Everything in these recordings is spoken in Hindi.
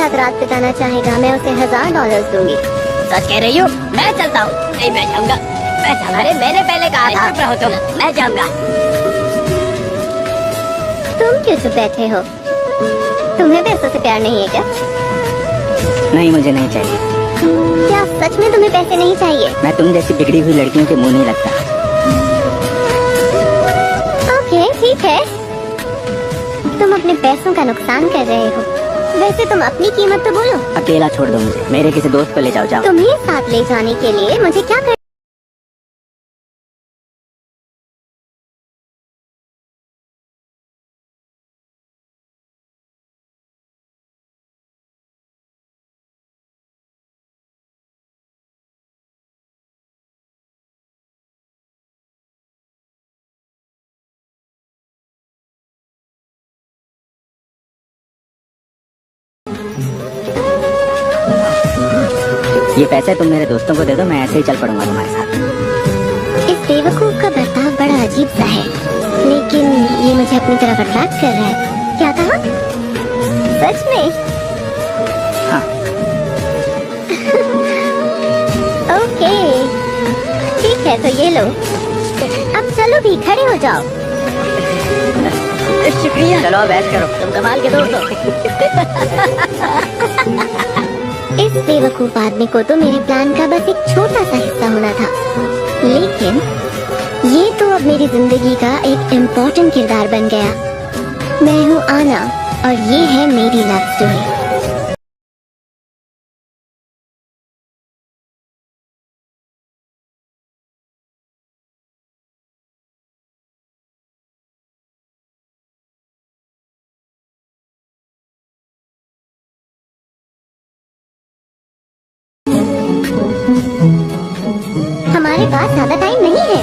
साथ रात बिताना चाहेगा मैं उसे $1000 दूंगी। सच कह रही हो? मैं चलता हूँ। नहीं, मैं जाऊंगा। अरे मैंने पहले कहा था। चुप रहो तुम, मैं जाऊंगा। तुम क्यों चुप बैठे हो? तुम्हें पैसों से प्यार नहीं है क्या? नहीं, मुझे नहीं चाहिए। क्या सच में तुम्हें पैसे नहीं चाहिए? मैं तुम जैसी बिगड़ी हुई लड़कियों के मुंह नहीं लगता। ओके, ठीक है। तुम अपने पैसों का नुकसान कर रहे हो। वैसे तुम अपनी कीमत तो बोलो। अकेला छोड़ दो मुझे, मेरे किसी दोस्त को ले जाओ। जाओ। तुम्हें साथ ले जाने के लिए मुझे क्या कर... ये पैसे तुम मेरे दोस्तों को दे दो, मैं ऐसे ही चल पड़ूंगा तुम्हारे साथ। इस बेवकूफ का बर्ताव बड़ा अजीब सा है, लेकिन ये मुझे अपनी तरफ अट्रैक्ट कर रहा है। क्या कहा? सच में? हाँ। ओके, ठीक है, तो ये लो। अब चलो भी, खड़े हो जाओ। शुक्रिया। चलो बैठ करो, तुम कमाल के दोस्त हो। इस बेवकूफ आदमी को तो मेरे प्लान का बस एक छोटा सा हिस्सा होना था, लेकिन ये तो अब मेरी जिंदगी का एक इम्पोर्टेंट किरदार बन गया। मैं हूँ आना और ये है मेरी लव स्टोरी। हमारे पास ज्यादा टाइम नहीं है।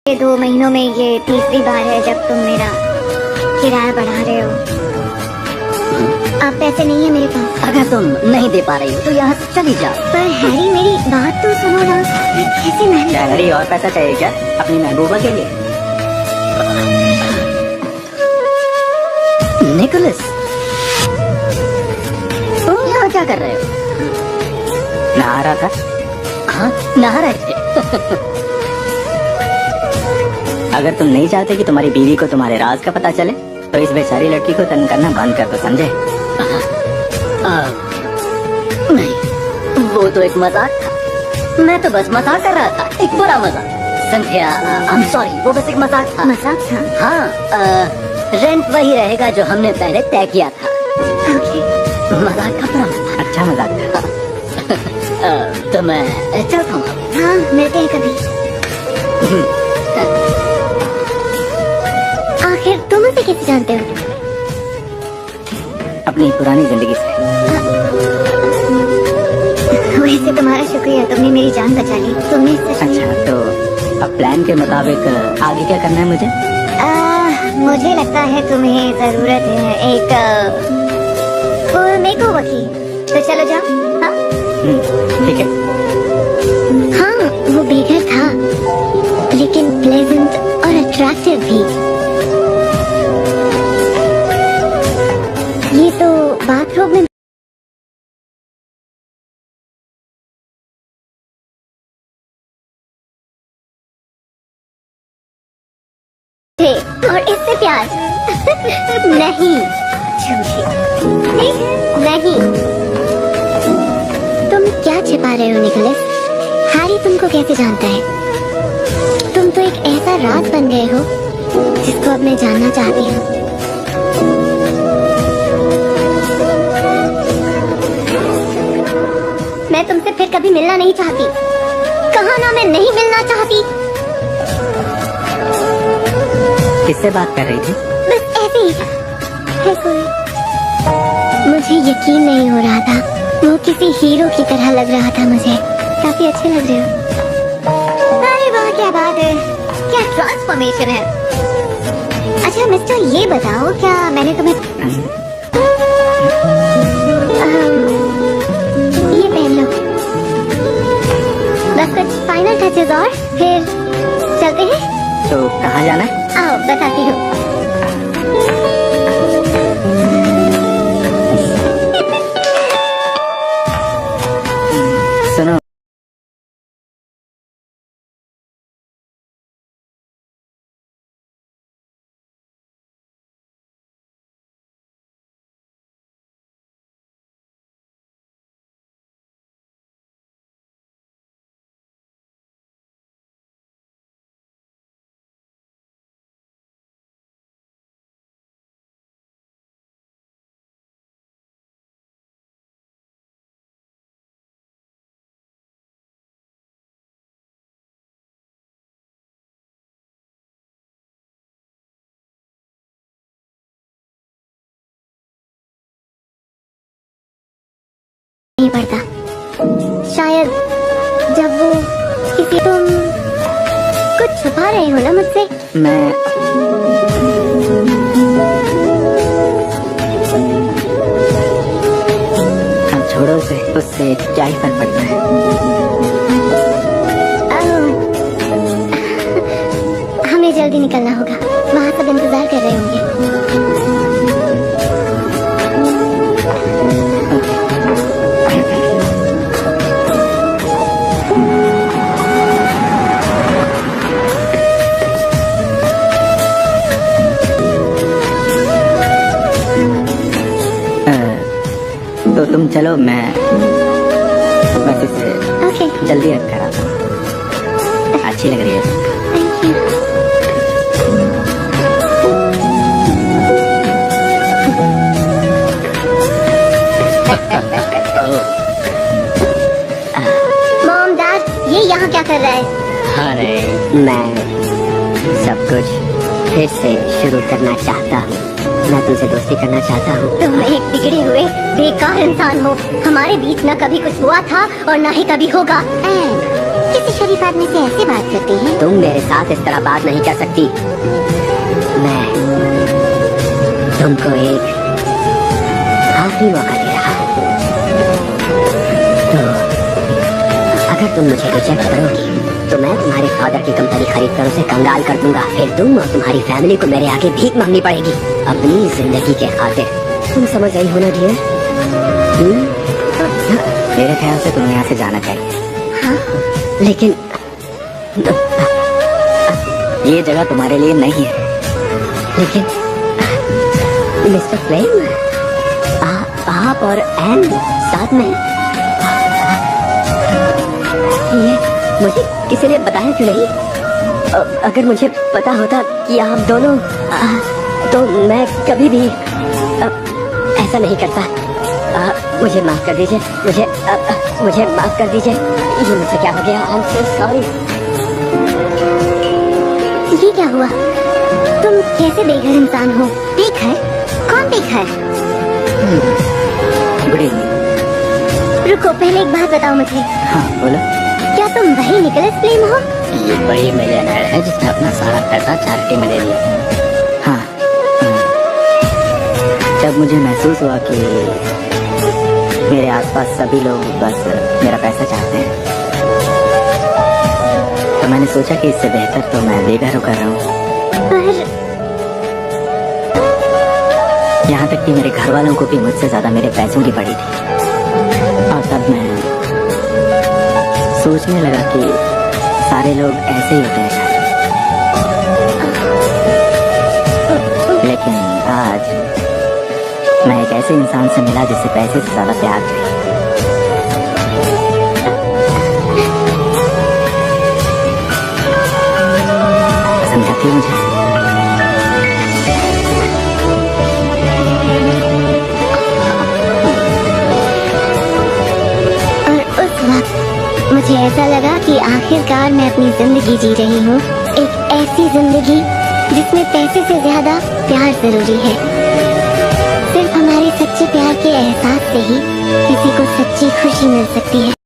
ये 2 महीनों में ये तीसरी बार है जब तुम मेरा किराया बढ़ा रहे हो। अब पैसे नहीं है मेरे पास। अगर तुम नहीं दे पा रही हो तो यहाँ से चली जाओ। पर हैरी, मेरी बात तो सुनो ना। मैं कैसे मैनेज... हैरी, और पैसा चाहिए क्या अपनी महबूबा के लिए? निकोलस, तुम यहाँ क्या कर रहे हो? नहा रहा था। हाँ, नहा रहे थे। अगर तुम नहीं चाहते कि तुम्हारी बीवी को तुम्हारे राज का पता चले तो इस बेचारी लड़की को तंग करना बंद कर दो, समझे? नहीं, वो तो एक मजाक था। मैं तो बस मजाक कर रहा था, एक बुरा मजाक। संध्या, आई एम सॉरी, वो बस एक मजाक था। मजाक था? हाँ, रेंट वही रहेगा जो हमने पहले तय किया था। मजाक का बुरा मजाक। अच्छा मजाक था। तो मैं चलता हूँ। हाँ, मिलते हैं कभी। आखिर तुम उसे कैसे जानते हो? अपनी पुरानी जिंदगी से। वैसे तुम्हारा शुक्रिया, तुमने मेरी जान बचा ली। तुमने सच में... अच्छा, तो अब प्लान के मुताबिक आगे क्या करना है मुझे? मुझे लगता है तुम्हें जरूरत है एक फुल मेकओवर की। तो चलो जाओ। हाँ, ठीक है। हाँ, वो बेघर था लेकिन प्लेजेंट और अट्रैक्टिव भी। ये तो बाथरूम में थे और इससे प्यार नहीं, झूठी। नहीं, तुम क्या छिपा रहे हो निकोलस? हैरी तुमको कैसे जानता है? तुम तो एक ऐसा राज बन गए हो जिसको अब मैं जानना चाहती हूँ। मैं तुमसे फिर कभी मिलना नहीं चाहती। कहा ना, मैं नहीं मिलना चाहती। किससे बात कर रही थी? बस ऐसे ही है कोई। मुझे यकीन नहीं हो रहा था। वो किसी हीरो की तरह लग रहा था मुझे। काफी अच्छे लग रहे हो। अरे वाह, क्या बात है, क्या ट्रांसफॉर्मेशन है। अच्छा मिस्टर, ये बताओ, क्या मैंने तुम्हें ये पहन लो। बस कुछ फाइनल टचेस और फिर चलते हैं। तो कहाँ जाना है? आओ बताती हूँ। सुनो, नहीं पड़ता। शायद जब वो किसी तुम कुछ छुपा रहे हो ना मुझसे। मैं अब छोड़ो उसे, उससे क्या ही फर्क पड़ता है। हमें जल्दी निकलना होगा, वहाँ सब इंतजार कर रहे होंगे। तो तुम चलो, मैं बस इसे ओके, जल्दी रख कर आता हूँ। अच्छी लग रही है। Thank you. मॉम, डैड, ये यहाँ क्या कर रहा है? अरे मैं सब कुछ फिर से शुरू करना चाहता हूँ। मैं तुमसे दोस्ती करना चाहता हूँ। तुम एक बिगड़े हुए बेकार इंसान हो। हमारे बीच न कभी कुछ हुआ था और न ही कभी होगा। किसी शरीफ आदमी से ऐसे बात करती है? तुम मेरे साथ इस तरह बात नहीं कर सकती। मैं तुमको एक आखिरी मौका दे रहा हूँ। तो अगर तुम मुझे रिजेक्ट करोगी तो मैं तुम्हारे फादर की कंपनी खरीद कर उसे कंगाल कर दूंगा। फिर तुम और तुम्हारी फैमिली को मेरे आगे भीख मांगनी पड़ेगी अपनी जिंदगी के खातिर। तुम समझ गई हो ना डियर? मेरे ख्याल से तुम्हें यहाँ से जाना चाहिए। हाँ? लेकिन ये जगह तुम्हारे लिए नहीं है। लेकिन मिस्टर फ्लेम, आप और एन साथ में? ये मुझे किसी ने बताया क्यों नहीं? अगर मुझे पता होता कि आप दोनों, तो मैं कभी भी ऐसा नहीं करता। मुझे माफ कर दीजिए, मुझे माफ कर दीजिए। ये मुझसे क्या हो गया? I am so sorry. ये क्या हुआ? तुम कैसे बेघर इंसान हो? बेघर? कौन बेघर? Good evening. रुको, पहले एक बात बताओ मुझे। हाँ बोलो। क्या तुम वही निकोलस फ्लेम हो? ये बड़ी मिलियनर है जिसने अपना सारा पैसा चैरिटी में दे दिया। हाँ, जब मुझे महसूस हुआ कि मेरे आसपास सभी लोग बस मेरा पैसा चाहते हैं, तो मैंने सोचा कि इससे बेहतर तो मैं बेघर होकर रहूं। पर यहाँ तक कि मेरे घर वालों को भी मुझसे ज्यादा मेरे पैसों की पड़ी थी। और तब मैं सोचने लगा कि सारे लोग ऐसे ही होते हैं शायद। लेकिन आज मैं एक ऐसे इंसान से मिला जिससे पैसे से ज्यादा प्यार थे। पसंद करती है मुझे? और उस वक्त मुझे ऐसा लगा कि आखिरकार मैं अपनी जिंदगी जी रही हूँ, एक ऐसी जिंदगी जिसमें पैसे से ज्यादा प्यार जरूरी है। सिर्फ हमारे सच्चे प्यार के एहसास से ही किसी को सच्ची खुशी मिल सकती है।